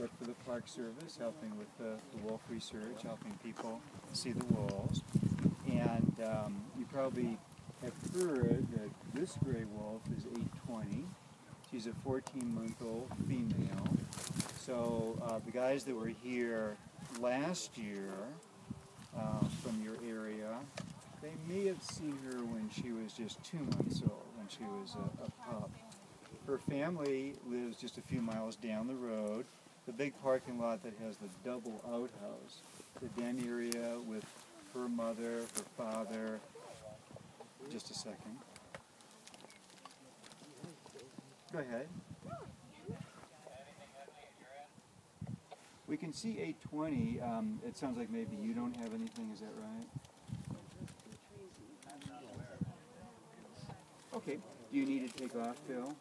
work for the Park Service, helping with the wolf research, helping people see the wolves. And you probably have heard that this gray wolf is 820. She's a 14-month-old female. So the guys that were here last year from your area, they may have seen her when she was just 2 months old, when she was a pup. Her family lives just a few miles down the road, the big parking lot that has the double outhouse, the den area with her mother, her father. Just a second. Go ahead. We can see 820. It sounds like maybe you don't have anything, is that right? Okay. Do you need to take off, Phil?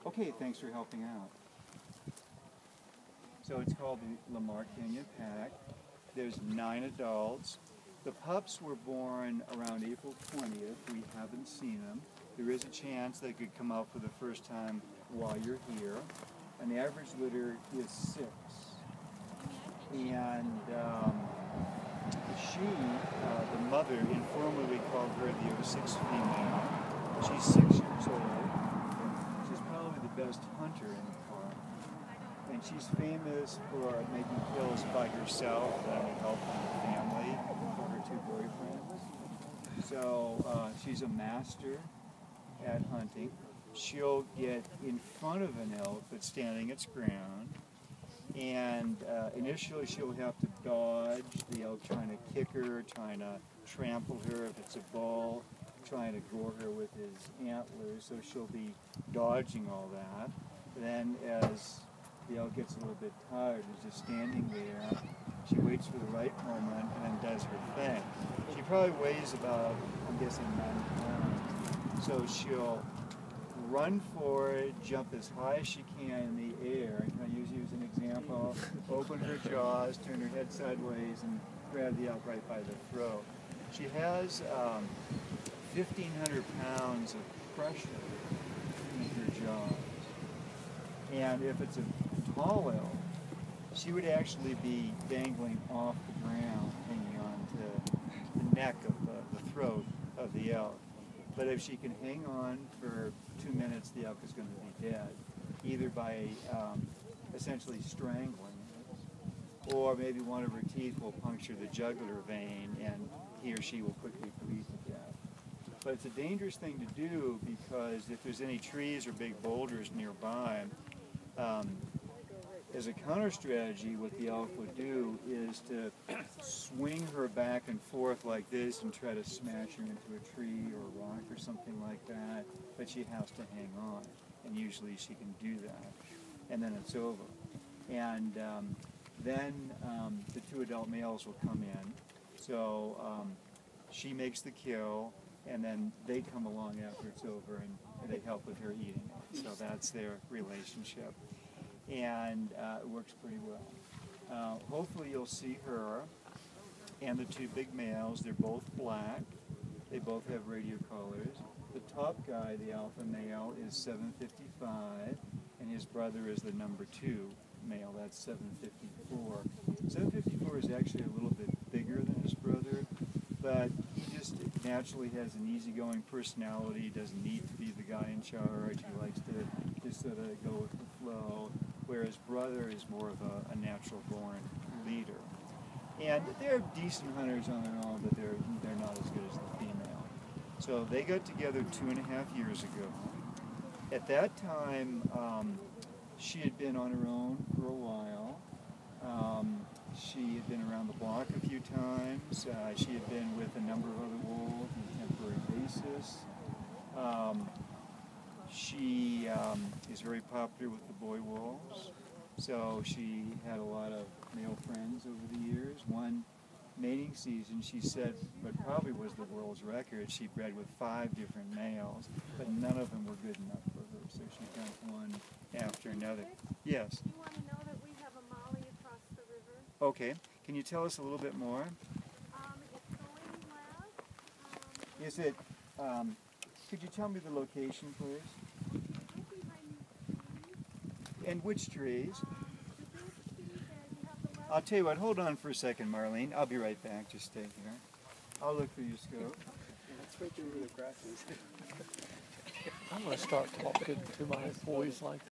Okay, thanks for helping out. So it's called the Lamar Canyon Pack. There's 9 adults. The pups were born around April 20th. We haven't seen them. There is a chance they could come out for the first time while you're here. An average litter is 6. And the mother, informally we called her the 06 female. She's 6 years old. She's probably the best hunter in the park. And she's famous for making kills by herself and with help from her family, or her 2 boyfriends. So she's a master at hunting. She'll get in front of an elk that's standing its ground, and initially she'll have to dodge the elk trying to kick her, trying to trample her if it's a bull, trying to gore her with his antlers, so she'll be dodging all that. Then as the elk gets a little bit tired, is just standing there, she waits for the right moment and then does her thing. She probably weighs about, I'm guessing, 9 pounds. So she'll run for it, jump as high as she can in the air. Can I use you as an example? Open her jaws, turn her head sideways, and grab the elk right by the throat. She has 1,500 pounds of pressure in her jaws. And if it's a tall elk, she would actually be dangling off the ground, hanging on to the neck of the throat of the elk. But if she can hang on for 2 minutes, the elk is going to be dead, either by essentially strangling it, or maybe one of her teeth will puncture the jugular vein and he or she will quickly bleed to death. But it's a dangerous thing to do because if there's any trees or big boulders nearby, as a counter strategy, what the elk would do is to swing her back and forth like this and try to smash her into a tree or a rock or something like that, but she has to hang on, and usually she can do that, and then it's over. And then the 2 adult males will come in, so she makes the kill, and then they come along after it's over and they help with her eating it. So that's their relationship. And it works pretty well. Hopefully you'll see her and the 2 big males. They're both black. They both have radio collars. The top guy, the alpha male, is 755, and his brother is the number 2 male. That's 754. 754 is actually a little bit bigger than his brother, but he just naturally has an easygoing personality. He doesn't need to be the guy in charge. He likes to just sort of go with the flow, whereas brother is more of a natural-born leader. And they're decent hunters on their own, but they're not as good as the female. So they got together 2.5 years ago. At that time, she had been on her own for a while. She had been around the block a few times. She had been with a number of other wolves on a temporary basis. She is very popular with the boy wolves, so she had a lot of male friends over the years. One mating season, she said, but probably was the world's record, she bred with 5 different males, but none of them were good enough for her, so she dumped one after another. Yes? You want to know that we have a molly across the river? Okay. Can you tell us a little bit more? It's going well. Is it Could you tell me the location, please? Right behind these trees. And which trees? The big tree there, you have the left. I'll tell you what, hold on for a second, Marlene. I'll be right back. Just stay here. I'll look through your scope. Let's wait till the grass is. I'm going to start talking to my employees like